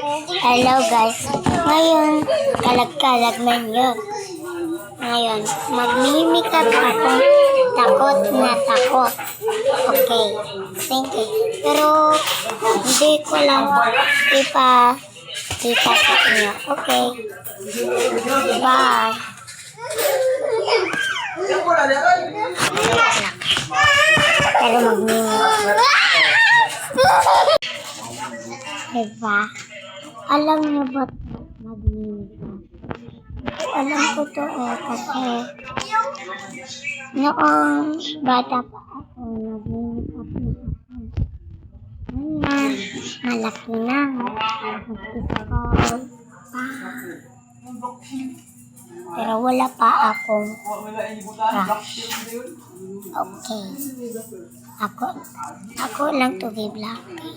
Hello guys. Ngayon, kalag-kalag na yun. Ngayon, mag-makeup ako. Takot na takot. Okay. Thank you. Pero, hindi ko lang ipakita sa inyo. Okay. Bye. Pero mag-makeup. Diba? Alam niyo ba mag-makeup? Alam ko to kasi noong bata pa ako, nag-makeup na ako. Ngayon, malaki na. Mag-school pa. Pero wala pa akong crush. Okay. Ako lang to give lucky.